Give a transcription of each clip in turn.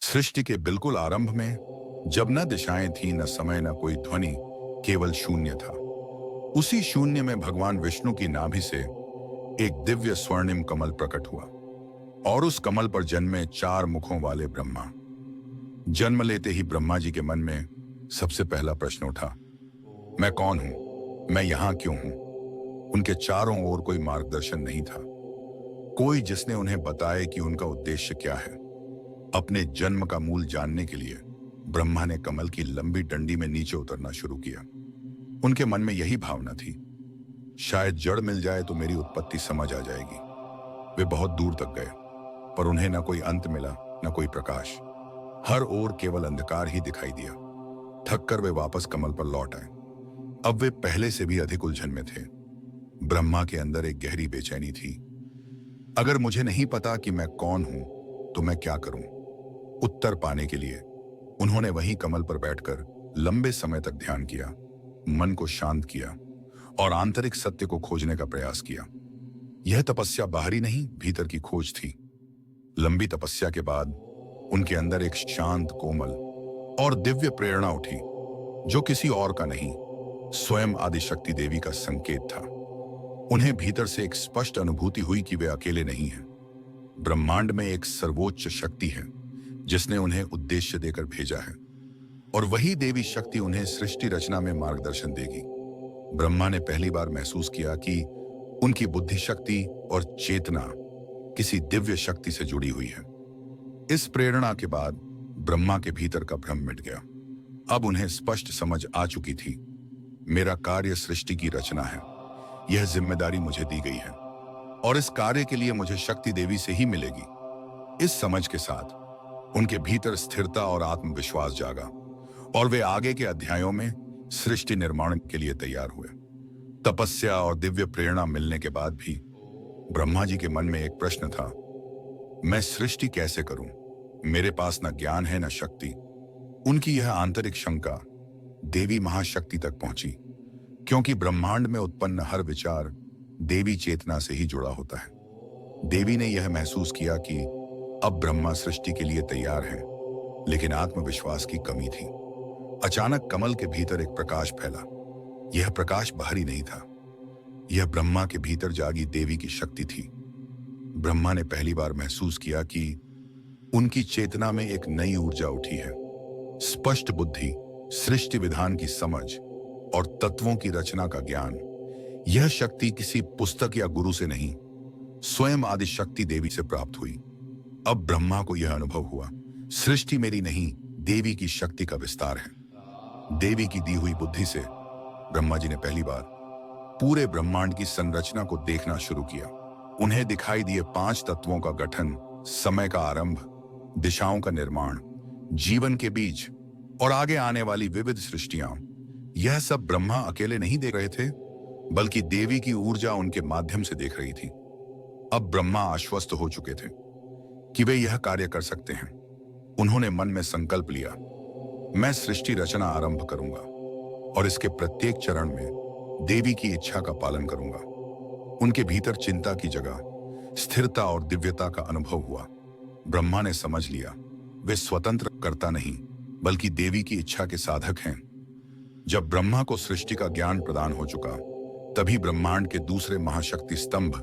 सृष्टि के बिल्कुल आरंभ में, जब न दिशाएं थी, न समय, न कोई ध्वनि, केवल शून्य था। उसी शून्य में भगवान विष्णु की नाभि से एक दिव्य स्वर्णिम कमल प्रकट हुआ और उस कमल पर जन्मे 4 मुखों वाले ब्रह्मा। जन्म लेते ही ब्रह्मा जी के मन में सबसे पहला प्रश्न उठा, मैं कौन हूं? मैं यहां क्यों हूं? उनके चारों ओर कोई मार्गदर्शन नहीं था, कोई जिसने उन्हें बताए कि उनका उद्देश्य क्या है। अपने जन्म का मूल जानने के लिए ब्रह्मा ने कमल की लंबी डंडी में नीचे उतरना शुरू किया। उनके मन में यही भावना थी, शायद जड़ मिल जाए तो मेरी उत्पत्ति समझ आ जाएगी। वे बहुत दूर तक गए, पर उन्हें न कोई अंत मिला, न कोई प्रकाश। हर ओर केवल अंधकार ही दिखाई दिया। थक कर वे वापस कमल पर लौट आए। अब वे पहले से भी अधिक उलझन में थे। ब्रह्मा के अंदर एक गहरी बेचैनी थी। अगर मुझे नहीं पता कि मैं कौन हूं, तो मैं क्या करूं? उत्तर पाने के लिए उन्होंने वहीं कमल पर बैठकर लंबे समय तक ध्यान किया, मन को शांत किया और आंतरिक सत्य को खोजने का प्रयास किया। यह तपस्या बाहरी नहीं, भीतर की खोज थी। लंबी तपस्या के बाद उनके अंदर एक शांत, कोमल और दिव्य प्रेरणा उठी, जो किसी और का नहीं, स्वयं आदिशक्ति देवी का संकेत था। उन्हें भीतर से एक स्पष्ट अनुभूति हुई कि वे अकेले नहीं हैं। ब्रह्मांड में एक सर्वोच्च शक्ति है जिसने उन्हें उद्देश्य देकर भेजा है, और वही देवी शक्ति उन्हें सृष्टि रचना में मार्गदर्शन देगी। ब्रह्मा ने पहली बार महसूस किया कि उनकी बुद्धि शक्ति और चेतना किसी दिव्य शक्ति से जुड़ी हुई है। इस प्रेरणा के बाद ब्रह्मा के भीतर का भ्रम मिट गया। अब उन्हें स्पष्ट समझ आ चुकी थी, मेरा कार्य सृष्टि की रचना है। यह जिम्मेदारी मुझे दी गई है और इस कार्य के लिए मुझे शक्ति देवी से ही मिलेगी। इस समझ के साथ उनके भीतर स्थिरता और आत्मविश्वास जागा और वे आगे के अध्यायों में सृष्टि निर्माण के लिए तैयार हुए। तपस्या और दिव्य प्रेरणा मिलने के बाद भी ब्रह्मा जी के मन में एक प्रश्न था, मैं सृष्टि कैसे करूं? मेरे पास न ज्ञान है, न शक्ति। उनकी यह आंतरिक शंका देवी महाशक्ति तक पहुंची, क्योंकि ब्रह्मांड में उत्पन्न हर विचार देवी चेतना से ही जुड़ा होता है। देवी ने यह महसूस किया कि अब ब्रह्मा सृष्टि के लिए तैयार है, लेकिन आत्मविश्वास की कमी थी। अचानक कमल के भीतर एक प्रकाश फैला। यह प्रकाश बाहरी नहीं था, यह ब्रह्मा के भीतर जागी देवी की शक्ति थी। ब्रह्मा ने पहली बार महसूस किया कि उनकी चेतना में एक नई ऊर्जा उठी है। स्पष्ट बुद्धि, सृष्टि विधान की समझ और तत्वों की रचना का ज्ञान। यह शक्ति किसी पुस्तक या गुरु से नहीं, स्वयं आदिशक्ति देवी से प्राप्त हुई। अब ब्रह्मा को यह अनुभव हुआ, सृष्टि मेरी नहीं, देवी की शक्ति का विस्तार है। देवी की दी हुई बुद्धि से ब्रह्मा जी ने पहली बार पूरे ब्रह्मांड की संरचना को देखना शुरू किया। उन्हें दिखाई दिए 5 तत्वों का गठन, समय का आरंभ, दिशाओं का निर्माण, जीवन के बीज और आगे आने वाली विविध सृष्टियां। यह सब ब्रह्मा अकेले नहीं देख रहे थे, बल्कि देवी की ऊर्जा उनके माध्यम से देख रही थी। अब ब्रह्मा आश्वस्त हो चुके थे कि वे यह कार्य कर सकते हैं। उन्होंने मन में संकल्प लिया, मैं सृष्टि रचना आरंभ करूंगा और इसके प्रत्येक चरण में देवी की इच्छा का पालन करूंगा। उनके भीतर चिंता की जगह स्थिरता और दिव्यता का अनुभव हुआ। ब्रह्मा ने समझ लिया, वे स्वतंत्र कर्ता नहीं, बल्कि देवी की इच्छा के साधक हैं। जब ब्रह्मा को सृष्टि का ज्ञान प्रदान हो चुका, तभी ब्रह्मांड के दूसरे महाशक्ति स्तंभ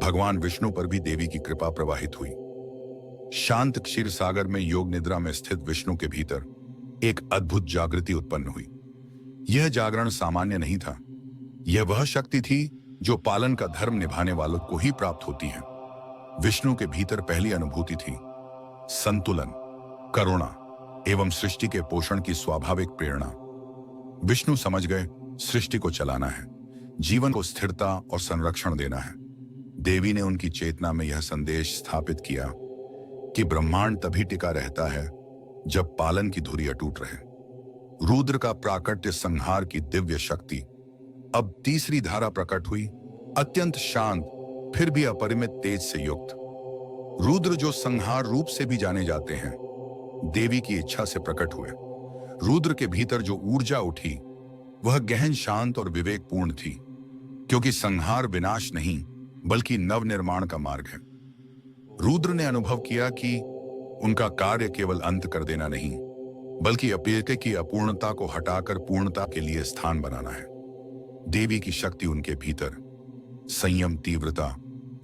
भगवान विष्णु पर भी देवी की कृपा प्रवाहित हुई। शांत क्षीर सागर में योग निद्रा में स्थित विष्णु के भीतर एक अद्भुत जागृति उत्पन्न हुई। यह जागरण सामान्य नहीं था, यह वह शक्ति थी जो पालन का धर्म निभाने वालों को ही प्राप्त होती है। विष्णु के भीतर पहली अनुभूति थी संतुलन, करुणा एवं सृष्टि के पोषण की स्वाभाविक प्रेरणा। विष्णु समझ गए, सृष्टि को चलाना है, जीवन को स्थिरता और संरक्षण देना है। देवी ने उनकी चेतना में यह संदेश स्थापित किया कि ब्रह्मांड तभी टिका रहता है जब पालन की धुरी अटूट रहे। रुद्र का प्राकट्य संहार की दिव्य शक्ति अब तीसरी धारा प्रकट हुई, अत्यंत शांत फिर भी अपरिमित तेज से युक्त। रुद्र जो संहार रूप से भी जाने जाते हैं, देवी की इच्छा से प्रकट हुए। रुद्र के भीतर जो ऊर्जा उठी वह गहन, शांत और विवेकपूर्ण थी, क्योंकि संहार विनाश नहीं बल्कि नवनिर्माण का मार्ग है। रुद्र ने अनुभव किया कि उनका कार्य केवल अंत कर देना नहीं, बल्कि अपेक्षे की अपूर्णता को हटाकर पूर्णता के लिए स्थान बनाना है। देवी की शक्ति उनके भीतर संयम, तीव्रता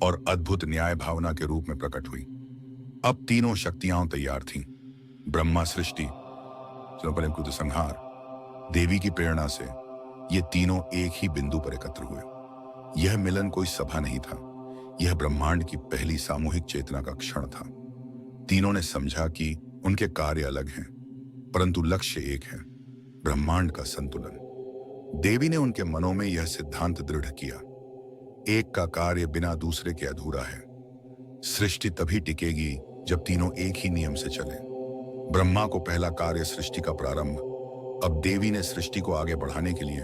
और अद्भुत न्याय भावना के रूप में प्रकट हुई। अब तीनों शक्तियां तैयार थीं। ब्रह्मा सृष्टि, संहार, देवी की प्रेरणा से ये तीनों एक ही बिंदु पर एकत्र हुए। यह मिलन कोई सभा नहीं था, यह ब्रह्मांड की पहली सामूहिक चेतना का क्षण था। तीनों ने समझा कि उनके कार्य अलग हैं, परंतु लक्ष्य एक है, ब्रह्मांड का संतुलन। देवी ने उनके मनों में यह सिद्धांत दृढ़ किया, एक का कार्य बिना दूसरे के अधूरा है। सृष्टि तभी टिकेगी जब तीनों एक ही नियम से चलें। ब्रह्मा को पहला कार्य सृष्टि का प्रारंभ, अब देवी ने सृष्टि को आगे बढ़ाने के लिए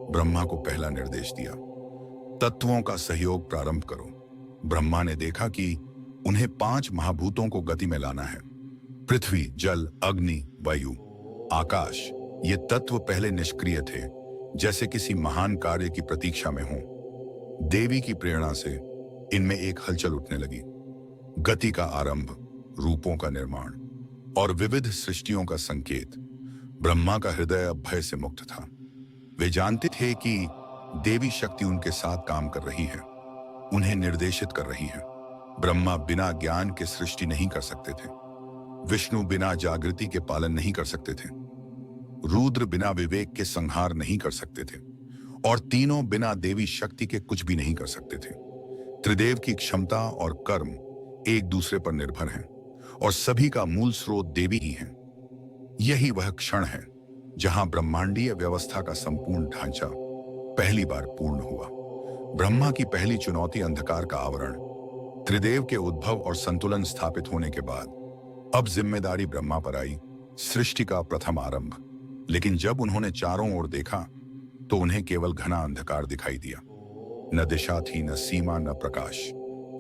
ब्रह्मा को पहला निर्देश दिया, तत्वों का सहयोग प्रारंभ करो। ब्रह्मा ने देखा कि उन्हें 5 महाभूतों को गति में लाना है। पृथ्वी, जल, अग्नि, वायु, आकाश। ये तत्व पहले निष्क्रिय थे, जैसे किसी महान कार्य की प्रतीक्षा में हों। देवी की प्रेरणा से इनमें एक हलचल उठने लगी। गति का आरंभ, रूपों का निर्माण और विविध सृष्टियों का संकेत। ब्रह्मा का हृदय अब भय से मुक्त था। वे जानते थे कि देवी शक्ति उनके साथ काम कर रही है, उन्हें निर्देशित कर रही है। ब्रह्मा बिना ज्ञान के सृष्टि नहीं कर सकते थे, विष्णु बिना जागृति के पालन नहीं कर सकते थे, रुद्र बिना विवेक के संहार नहीं कर सकते थे, और तीनों बिना देवी शक्ति के कुछ भी नहीं कर सकते थे। त्रिदेव की क्षमता और कर्म एक दूसरे पर निर्भर हैं, और सभी का मूल स्रोत देवी ही है। यही वह क्षण है जहां ब्रह्मांडीय व्यवस्था का संपूर्ण ढांचा पहली बार पूर्ण हुआ। ब्रह्मा की पहली चुनौती अंधकार का आवरण, त्रिदेव के उद्भव और संतुलन स्थापित होने के बाद अब जिम्मेदारी ब्रह्मा पर आई, सृष्टि का प्रथम आरंभ। लेकिन जब उन्होंने चारों ओर देखा तो उन्हें केवल घना अंधकार दिखाई दिया। न दिशा थी, न सीमा, न प्रकाश।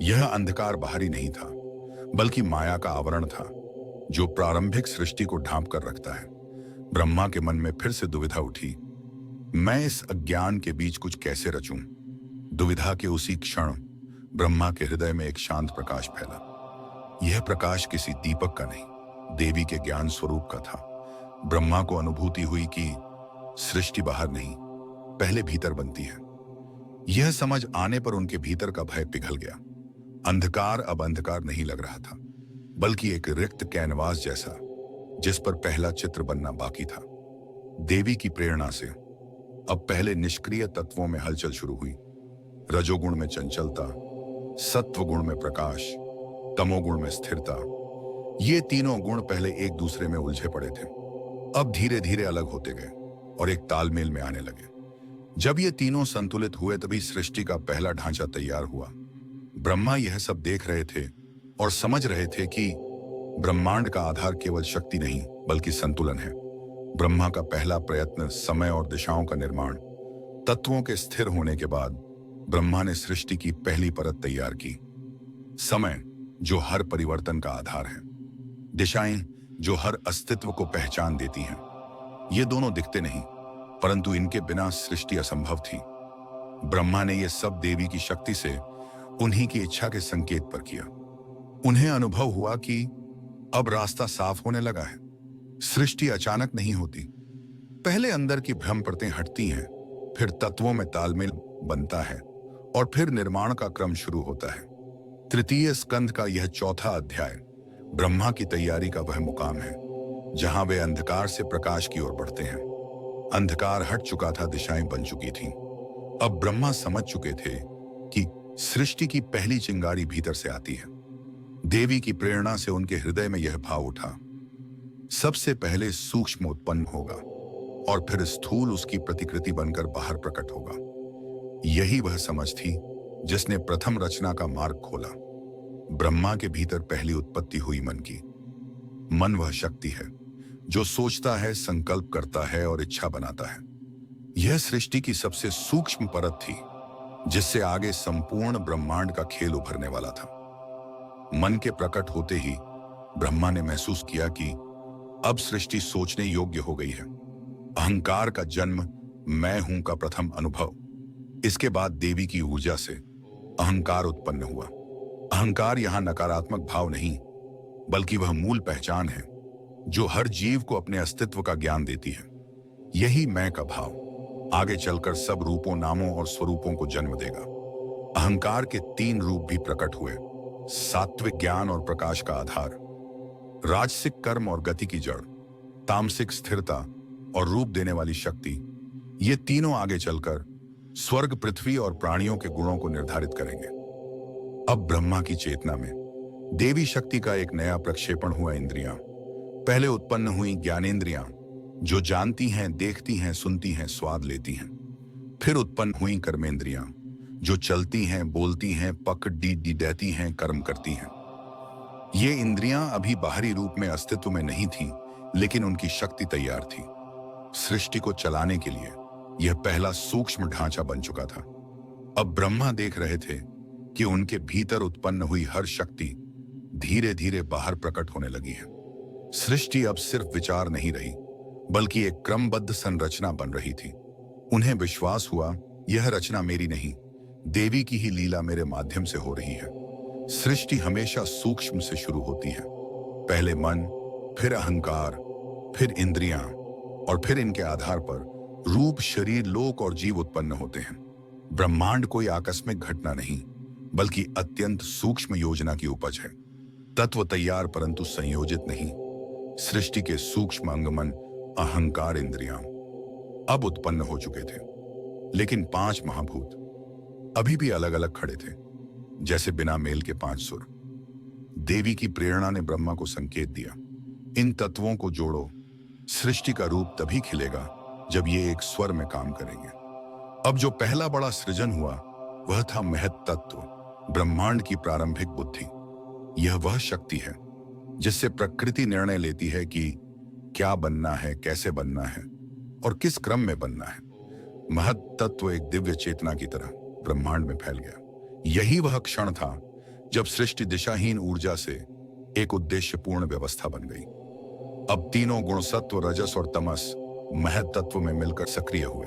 यह अंधकार बाहरी नहीं था, बल्कि माया का आवरण था, जो प्रारंभिक सृष्टि को ढांप कर रखता है। ब्रह्मा के मन में फिर से दुविधा उठी, मैं इस अज्ञान के बीच कुछ कैसे रचूं? दुविधा के उसी क्षण ब्रह्मा के हृदय में एक शांत प्रकाश फैला। यह प्रकाश किसी दीपक का नहीं, देवी के ज्ञान स्वरूप का था। ब्रह्मा को अनुभूति हुई कि सृष्टि बाहर नहीं, पहले भीतर बनती है। यह समझ आने पर उनके भीतर का भय पिघल गया। अंधकार अब अंधकार नहीं लग रहा था, बल्कि एक रिक्त कैनवास जैसा, जिस पर पहला चित्र बनना बाकी था। देवी की प्रेरणा से अब पहले निष्क्रिय तत्वों में हलचल शुरू हुई। रजोगुण में चंचलता, सत्व गुण में प्रकाश, तमोगुण में स्थिरता। ये तीनों गुण पहले एक दूसरे में उलझे पड़े थे, अब धीरे धीरे अलग होते गए और एक तालमेल में आने लगे। जब ये तीनों संतुलित हुए तभी सृष्टि का पहला ढांचा तैयार हुआ। ब्रह्मा यह सब देख रहे थे और समझ रहे थे कि ब्रह्मांड का आधार केवल शक्ति नहीं, बल्कि संतुलन है। ब्रह्मा का पहला प्रयत्न, समय और दिशाओं का निर्माण। तत्वों के स्थिर होने के बाद ब्रह्मा ने सृष्टि की पहली परत तैयार की। समय, जो हर परिवर्तन का आधार है, दिशाएं, जो हर अस्तित्व को पहचान देती हैं। ये दोनों दिखते नहीं, परंतु इनके बिना सृष्टि असंभव थी। ब्रह्मा ने यह सब देवी की शक्ति से उन्हीं की इच्छा के संकेत पर किया। उन्हें अनुभव हुआ कि अब रास्ता साफ होने लगा है। सृष्टि अचानक नहीं होती, पहले अंदर की भ्रम परतें हटती हैं, फिर तत्वों में तालमेल बनता है और फिर निर्माण का क्रम शुरू होता है। तृतीय स्कंध का यह चौथा अध्याय ब्रह्मा की तैयारी का वह मुकाम है जहां वे अंधकार से प्रकाश की ओर बढ़ते हैं। अंधकार हट चुका था, दिशाएं बन चुकी थीं। अब ब्रह्मा समझ चुके थे कि सृष्टि की पहली चिंगारी भीतर से आती है। देवी की प्रेरणा से उनके हृदय में यह भाव उठा, सबसे पहले सूक्ष्म उत्पन्न होगा और फिर स्थूल उसकी प्रतिकृति बनकर बाहर प्रकट होगा। यही वह समझ थी जिसने प्रथम रचना का मार्ग खोला। ब्रह्मा के भीतर पहली उत्पत्ति हुई मन की। मन वह शक्ति है जो सोचता है, संकल्प करता है और इच्छा बनाता है। यह सृष्टि की सबसे सूक्ष्म परत थी, जिससे आगे संपूर्ण ब्रह्मांड का खेल उभरने वाला था। मन के प्रकट होते ही ब्रह्मा ने महसूस किया कि अब सृष्टि सोचने योग्य हो गई है। अहंकार का जन्म, मैं हूं का प्रथम अनुभव। इसके बाद देवी की ऊर्जा से अहंकार उत्पन्न हुआ। अहंकार यहां नकारात्मक भाव नहीं, बल्कि वह मूल पहचान है जो हर जीव को अपने अस्तित्व का ज्ञान देती है। यही मैं का भाव आगे चलकर सब रूपों, नामों और स्वरूपों को जन्म देगा। अहंकार के 3 रूप भी प्रकट हुए, सात्विक ज्ञान और प्रकाश का आधार, राजसिक कर्म और गति की जड़, तामसिक स्थिरता और रूप देने वाली शक्ति। ये तीनों आगे चलकर स्वर्ग, पृथ्वी और प्राणियों के गुणों को निर्धारित करेंगे। अब ब्रह्मा की चेतना में देवी शक्ति का एक नया प्रक्षेपण हुआ। इंद्रियां पहले उत्पन्न हुई, ज्ञानेंद्रियां जो जानती हैं, देखती हैं, सुनती हैं, स्वाद लेती हैं। फिर उत्पन्न हुई कर्मेंद्रियां जो चलती हैं, बोलती हैं, पक डी देती हैं, कर्म करती हैं। ये इंद्रियां अभी बाहरी रूप में अस्तित्व में नहीं थीं, लेकिन उनकी शक्ति तैयार थी। सृष्टि को चलाने के लिए यह पहला सूक्ष्म ढांचा बन चुका था। अब ब्रह्मा देख रहे थे कि उनके भीतर उत्पन्न हुई हर शक्ति धीरे धीरे बाहर प्रकट होने लगी है। सृष्टि अब सिर्फ विचार नहीं रही, बल्कि एक क्रमबद्ध संरचना बन रही थी। उन्हें विश्वास हुआ, यह रचना मेरी नहीं, देवी की ही लीला मेरे माध्यम से हो रही है। सृष्टि हमेशा सूक्ष्म से शुरू होती है। पहले मन, फिर अहंकार, फिर इंद्रियां और फिर इनके आधार पर रूप, शरीर, लोक और जीव उत्पन्न होते हैं। ब्रह्मांड कोई आकस्मिक घटना नहीं, बल्कि अत्यंत सूक्ष्म योजना की उपज है। तत्व तैयार परंतु संयोजित नहीं। सृष्टि के सूक्ष्म अंगमन, अहंकार, इंद्रियां अब उत्पन्न हो चुके थे, लेकिन 5 महाभूत अभी भी अलग अलग खड़े थे, जैसे बिना मेल के 5 सुर। देवी की प्रेरणा ने ब्रह्मा को संकेत दिया, इन तत्वों को जोड़ो, सृष्टि का रूप तभी खिलेगा जब ये एक स्वर में काम करेंगे। अब जो पहला बड़ा सृजन हुआ वह था महत तत्व, ब्रह्मांड की प्रारंभिक बुद्धि। यह वह शक्ति है जिससे प्रकृति निर्णय लेती है कि क्या बनना है, कैसे बनना है और किस क्रम में बनना है। महत तत्व एक दिव्य चेतना की तरह ब्रह्मांड में फैल गया। यही वह क्षण था जब सृष्टि दिशाहीन ऊर्जा से एक उद्देश्यपूर्ण व्यवस्था बन गई। अब तीनों गुण, सत्व, रजस और तमस, महत तत्व में मिलकर सक्रिय हुए।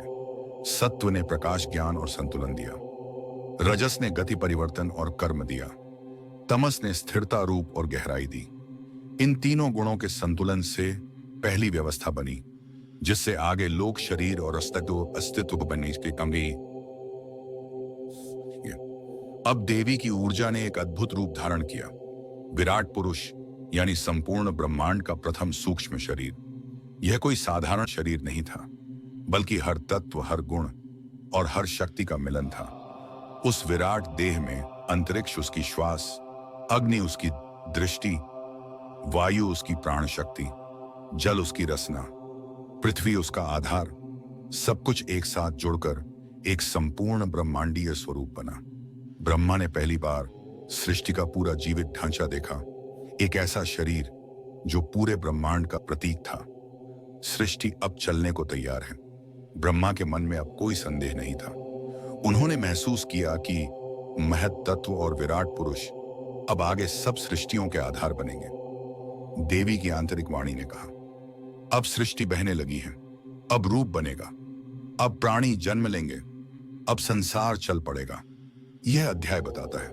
सत्व ने प्रकाश, ज्ञान और संतुलन दिया, रजस ने गति, परिवर्तन और कर्म दिया, तमस ने स्थिरता, रूप और गहराई दी। इन तीनों गुणों के संतुलन से पहली व्यवस्था बनी, जिससे आगे लोक, शरीर और अस्तित्व बनने की कमी। अब देवी की ऊर्जा ने एक अद्भुत रूप धारण किया, विराट पुरुष यानी संपूर्ण ब्रह्मांड का प्रथम सूक्ष्म शरीर। यह कोई साधारण शरीर नहीं था, बल्कि हर तत्व, हर गुण और हर शक्ति का मिलन था। उस विराट देह में अंतरिक्ष उसकी श्वास, अग्नि उसकी दृष्टि, वायु उसकी प्राण शक्ति, जल उसकी रसना, पृथ्वी उसका आधार, सब कुछ एक साथ जुड़कर एक संपूर्ण ब्रह्मांडीय स्वरूप बना। ब्रह्मा ने पहली बार सृष्टि का पूरा जीवित ढांचा देखा, एक ऐसा शरीर जो पूरे ब्रह्मांड का प्रतीक था। सृष्टि अब चलने को तैयार है। ब्रह्मा के मन में अब कोई संदेह नहीं था। उन्होंने महसूस किया कि महत तत्व और विराट पुरुष अब आगे सब सृष्टियों के आधार बनेंगे। देवी की आंतरिक वाणी ने कहा, अब सृष्टि बहने लगी है, अब रूप बनेगा, अब प्राणी जन्म लेंगे, अब संसार चल पड़ेगा। यह अध्याय बताता है,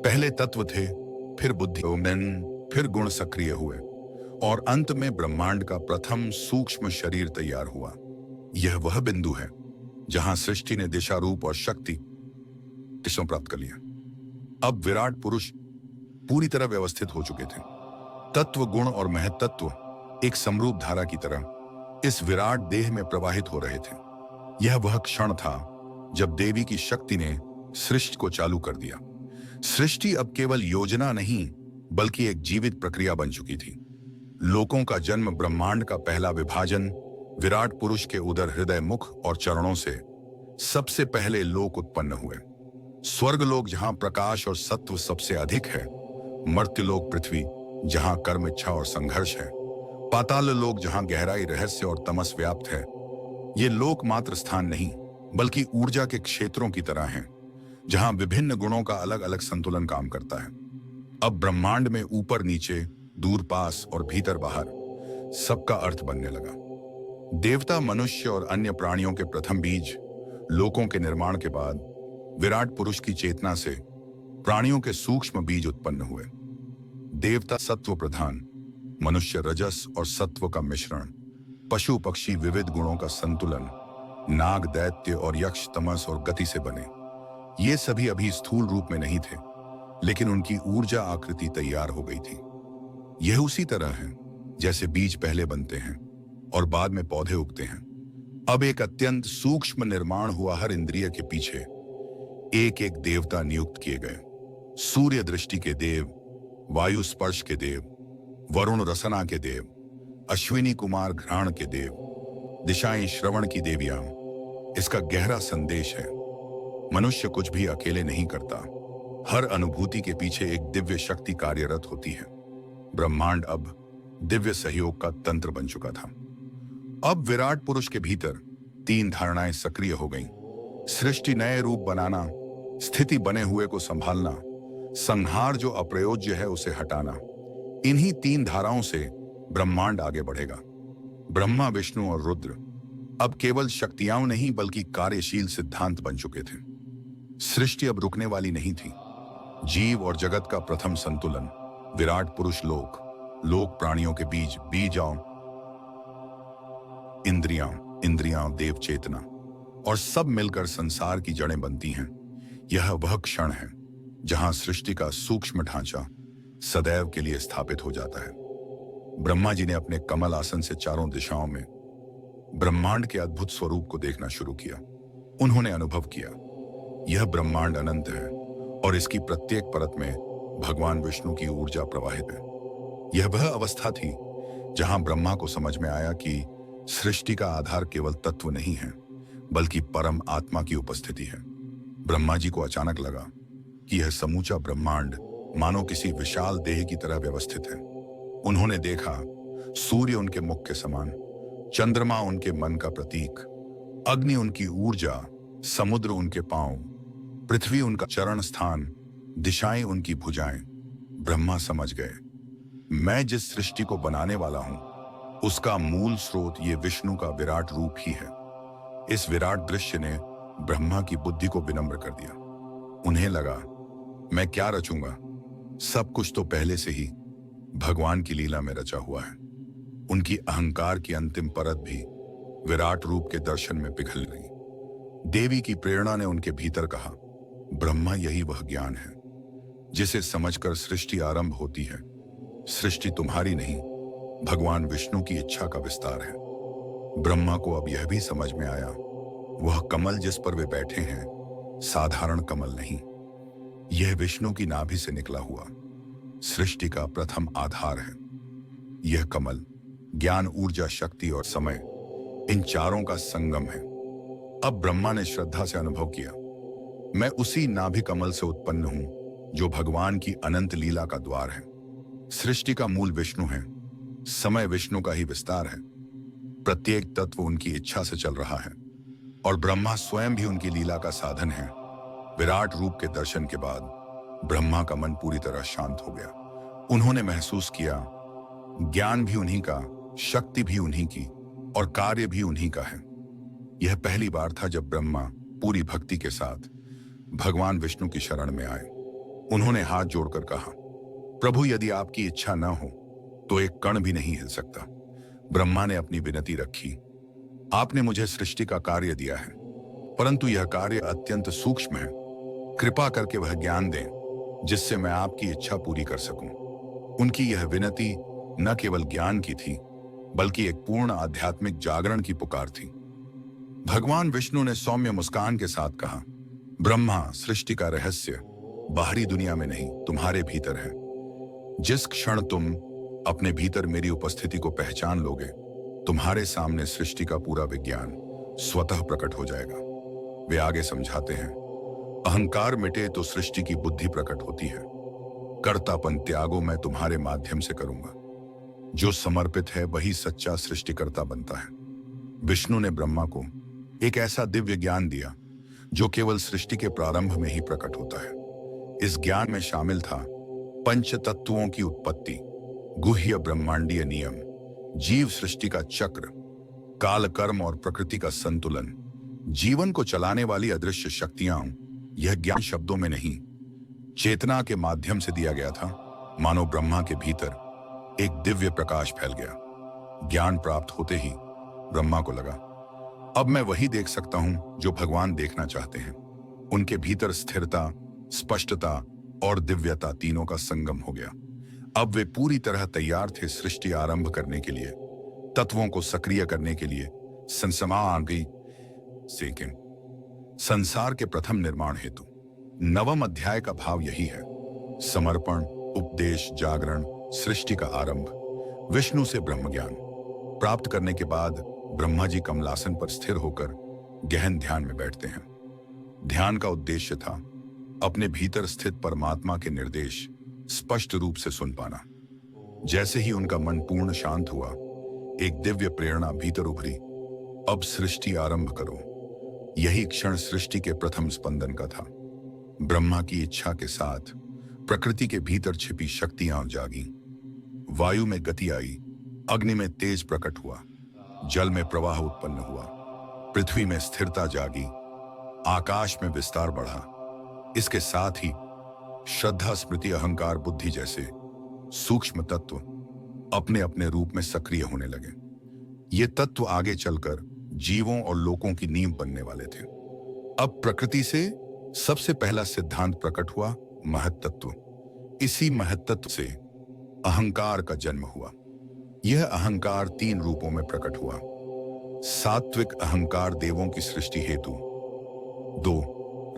पहले तत्व थे, फिर बुद्धि, फिर गुण सक्रिय हुए और अंत में ब्रह्मांड का प्रथम सूक्ष्म शरीर तैयार हुआ। यह वह बिंदु है जहां सृष्टि ने दिशा, रूप और शक्ति प्राप्त कर लिया। अब विराट पुरुष पूरी तरह व्यवस्थित हो चुके थे। तत्व, गुण और महत तत्व एक समरूप धारा की तरह इस विराट देह में प्रवाहित हो रहे थे। यह वह क्षण था जब देवी की शक्ति ने सृष्टि को चालू कर दिया। सृष्टि अब केवल योजना नहीं, बल्कि एक जीवित प्रक्रिया बन चुकी थी। लोकों का जन्म, ब्रह्मांड का पहला विभाजन, विराट पुरुष के उदर, हृदय, मुख और चरणों से सबसे पहले लोक उत्पन्न हुए। स्वर्गलोक जहां प्रकाश और सत्व सबसे अधिक है, मर्त्यलोक पृथ्वी जहां कर्म, इच्छा और संघर्ष है, पाताल लोक जहां गहराई, रहस्य और तमस व्याप्त है। ये लोक मात्र स्थान नहीं, बल्कि ऊर्जा के क्षेत्रों की तरह हैं, जहां विभिन्न गुणों का अलग अलग संतुलन काम करता है। अब ब्रह्मांड में ऊपर नीचे, दूर पास और भीतर बाहर सबका अर्थ बनने लगा। देवता, मनुष्य और अन्य प्राणियों के प्रथम बीज, लोकों के निर्माण के बाद विराट पुरुष की चेतना से प्राणियों के सूक्ष्म बीज उत्पन्न हुए। देवता सत्व प्रधान, मनुष्य रजस और सत्व का मिश्रण, पशु पक्षी विविध गुणों का संतुलन, नाग दैत्य और यक्ष तमस और गति से बने। ये सभी अभी स्थूल रूप में नहीं थे, लेकिन उनकी ऊर्जा आकृति तैयार हो गई थी। यह उसी तरह है जैसे बीज पहले बनते हैं और बाद में पौधे उगते हैं। अब एक अत्यंत सूक्ष्म निर्माण हुआ। हर इंद्रिय के पीछे एक एक देवता नियुक्त किए गए। सूर्य दृष्टि के देव, वायु स्पर्श के देव, वरुण रसना के देव, अश्विनी कुमार घ्राण के देव, दिशाएं श्रवण की देवियां। इसका गहरा संदेश है, मनुष्य कुछ भी अकेले नहीं करता। हर अनुभूति के पीछे एक दिव्य शक्ति कार्यरत होती है। ब्रह्मांड अब दिव्य सहयोग का तंत्र बन चुका था। अब विराट पुरुष के भीतर 3 धारणाएं सक्रिय हो गईं। सृष्टि नए रूप बनाना, स्थिति बने हुए को संभालना, संहार जो अप्रयोज्य है उसे हटाना। इन्हीं 3 धाराओं से ब्रह्मांड आगे बढ़ेगा। ब्रह्मा, विष्णु और रुद्र अब केवल शक्तियां नहीं बल्कि कार्यशील सिद्धांत बन चुके थे। सृष्टि अब रुकने वाली नहीं थी। जीव और जगत का प्रथम संतुलन, विराट पुरुष लोक, लोक प्राणियों के बीज, बीजाओं, इंद्रियां देव चेतना, और सब मिलकर संसार की जड़ें बनती हैं। यह वह क्षण है जहां सृष्टि का सूक्ष्म ढांचा सदैव के लिए स्थापित हो जाता है। ब्रह्मा जी ने अपने कमल आसन से चारों दिशाओं में ब्रह्मांड के अद्भुत स्वरूप को देखना शुरू किया। उन्होंने अनुभव किया, यह ब्रह्मांड अनंत है और इसकी प्रत्येक परत में भगवान विष्णु की ऊर्जा प्रवाहित है। यह वह अवस्था थी जहां ब्रह्मा को समझ में आया कि सृष्टि का आधार केवल तत्व नहीं है बल्कि परम आत्मा की उपस्थिति है। ब्रह्मा जी को अचानक लगा कि यह समूचा ब्रह्मांड मानो किसी विशाल देह की तरह व्यवस्थित है। उन्होंने देखा, सूर्य उनके मुख के समान, चंद्रमा उनके मन का प्रतीक, अग्नि उनकी ऊर्जा, समुद्र उनके पांव, पृथ्वी उनका चरण स्थान, दिशाएं उनकी भुजाएं। ब्रह्मा समझ गए, मैं जिस सृष्टि को बनाने वाला हूं उसका मूल स्रोत ये विष्णु का विराट रूप ही है। इस विराट दृश्य ने ब्रह्मा की बुद्धि को विनम्र कर दिया। उन्हें लगा, मैं क्या रचूंगा, सब कुछ तो पहले से ही भगवान की लीला में रचा हुआ है। उनकी अहंकार की अंतिम परत भी विराट रूप के दर्शन में पिघल गई। देवी की प्रेरणा ने उनके भीतर कहा, ब्रह्मा, यही वह ज्ञान है जिसे समझकर सृष्टि आरंभ होती है। सृष्टि तुम्हारी नहीं, भगवान विष्णु की इच्छा का विस्तार है। ब्रह्मा को अब यह भी समझ में आया, वह कमल जिस पर वे बैठे हैं साधारण कमल नहीं, यह विष्णु की नाभि से निकला हुआ सृष्टि का प्रथम आधार है। यह कमल ज्ञान, ऊर्जा, शक्ति और समय, इन चारों का संगम है। अब ब्रह्मा ने श्रद्धा से अनुभव किया, मैं उसी नाभि कमल से उत्पन्न हूं जो भगवान की अनंत लीला का द्वार है। सृष्टि का मूल विष्णु है, समय विष्णु का ही विस्तार है, प्रत्येक तत्व उनकी इच्छा से चल रहा है और ब्रह्मा स्वयं भी उनकी लीला का साधन है। विराट रूप के दर्शन के बाद ब्रह्मा का मन पूरी तरह शांत हो गया। उन्होंने महसूस किया, ज्ञान भी उन्हीं का, शक्ति भी उन्हीं की और कार्य भी उन्हीं का है। यह पहली बार था जब ब्रह्मा पूरी भक्ति के साथ भगवान विष्णु की शरण में आए। उन्होंने हाथ जोड़कर कहा, प्रभु, यदि आपकी इच्छा न हो तो एक कण भी नहीं हिल सकता। ब्रह्मा ने अपनी विनती रखी, आपने मुझे सृष्टि का कार्य दिया है, परंतु यह कार्य अत्यंत सूक्ष्म है। कृपा करके वह ज्ञान दें जिससे मैं आपकी इच्छा पूरी कर सकूं। उनकी यह विनती न केवल ज्ञान की थी बल्कि एक पूर्ण आध्यात्मिक जागरण की पुकार थी। भगवान विष्णु ने सौम्य मुस्कान के साथ कहा, ब्रह्मा, सृष्टि का रहस्य बाहरी दुनिया में नहीं, तुम्हारे भीतर है। जिस क्षण तुम अपने भीतर मेरी उपस्थिति को पहचान लोगे, तुम्हारे सामने सृष्टि का पूरा विज्ञान स्वतः प्रकट हो जाएगा। वे आगे समझाते हैं, अहंकार मिटे तो सृष्टि की बुद्धि प्रकट होती है। कर्तापन त्यागो, मैं तुम्हारे माध्यम से करूंगा। जो समर्पित है वही सच्चा सृष्टिकर्ता बनता है। विष्णु ने ब्रह्मा को एक ऐसा दिव्य ज्ञान दिया जो केवल सृष्टि के प्रारंभ में ही प्रकट होता है। इस ज्ञान में शामिल था पंच तत्वों की उत्पत्ति, गुह्य ब्रह्मांडीय नियम, जीव सृष्टि का चक्र, काल, कर्म और प्रकृति का संतुलन, जीवन को चलाने वाली अदृश्य शक्तियां। यह ज्ञान शब्दों में नहीं, चेतना के माध्यम से दिया गया था। मानो ब्रह्मा के भीतर एक दिव्य प्रकाश फैल गया। ज्ञान प्राप्त होते ही ब्रह्मा को लगा, अब मैं वही देख सकता हूं जो भगवान देखना चाहते हैं। उनके भीतर स्थिरता, स्पष्टता और दिव्यता तीनों का संगम हो गया। अब वे पूरी तरह तैयार थे सृष्टि आरंभ करने के लिए, तत्वों को सक्रिय करने के लिए, संसार के प्रथम निर्माण हेतु। नवम अध्याय का भाव यही है, समर्पण, उपदेश, जागरण, सृष्टि का आरंभ। विष्णु से ब्रह्म ज्ञान प्राप्त करने के बाद ब्रह्मा जी कमलासन पर स्थिर होकर गहन ध्यान में बैठते हैं। ध्यान का उद्देश्य था अपने भीतर स्थित परमात्मा के निर्देश स्पष्ट रूप से सुन पाना। जैसे ही उनका मन पूर्ण शांत हुआ, एक दिव्य प्रेरणा भीतर उभरी, अब सृष्टि आरंभ करो। यही क्षण सृष्टि के प्रथम स्पंदन का था। ब्रह्मा की इच्छा के साथ प्रकृति के भीतर छिपी शक्तियां जागी। वायु में गति आई, अग्नि में तेज प्रकट हुआ, जल में प्रवाह उत्पन्न हुआ, पृथ्वी में स्थिरता जागी, आकाश में विस्तार बढ़ा। इसके साथ ही श्रद्धा, स्मृति, अहंकार, बुद्धि जैसे सूक्ष्म तत्व अपने अपने रूप में सक्रिय होने लगे। ये तत्व आगे चलकर जीवों और लोकों की नींव बनने वाले थे। अब प्रकृति से सबसे पहला सिद्धांत प्रकट हुआ, महत्तत्व। इसी महत्तत्व से अहंकार का जन्म हुआ। यह अहंकार तीन रूपों में प्रकट हुआ। सात्विक अहंकार देवों की सृष्टि हेतु, 2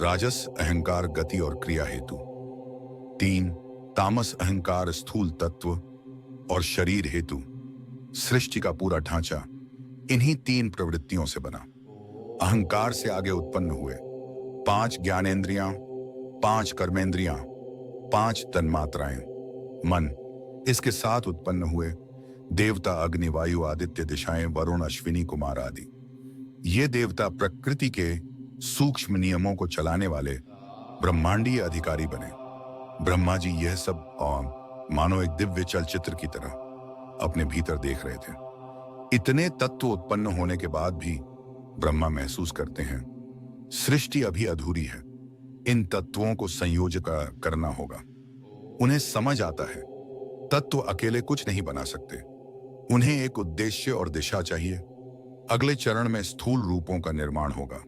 राजस अहंकार गति और क्रिया हेतु, 3 तामस अहंकार स्थूल तत्व और शरीर हेतु। सृष्टि का पूरा ढांचा इन्हीं 3 प्रवृत्तियों से बना। अहंकार से आगे उत्पन्न हुए 5 ज्ञानेंद्रियां, 5 कर्मेंद्रियां, 5 तन्मात्राएं, मन। इसके साथ उत्पन्न हुए देवता, अग्नि, वायु, आदित्य, दिशाएं, वरुण, अश्विनी कुमार आदि। ये देवता प्रकृति के सूक्ष्म नियमों को चलाने वाले ब्रह्मांडीय अधिकारी बने। ब्रह्मा जी यह सब मानो एक दिव्य चलचित्र की तरह अपने भीतर देख रहे थे। इतने तत्व उत्पन्न होने के बाद भी ब्रह्मा महसूस करते हैं सृष्टि अभी अधूरी है। इन तत्वों को संयोजित करना होगा। उन्हें समझ आता है तत्व अकेले कुछ नहीं बना सकते, उन्हें एक उद्देश्य और दिशा चाहिए। अगले चरण में स्थूल रूपों का निर्माण होगा।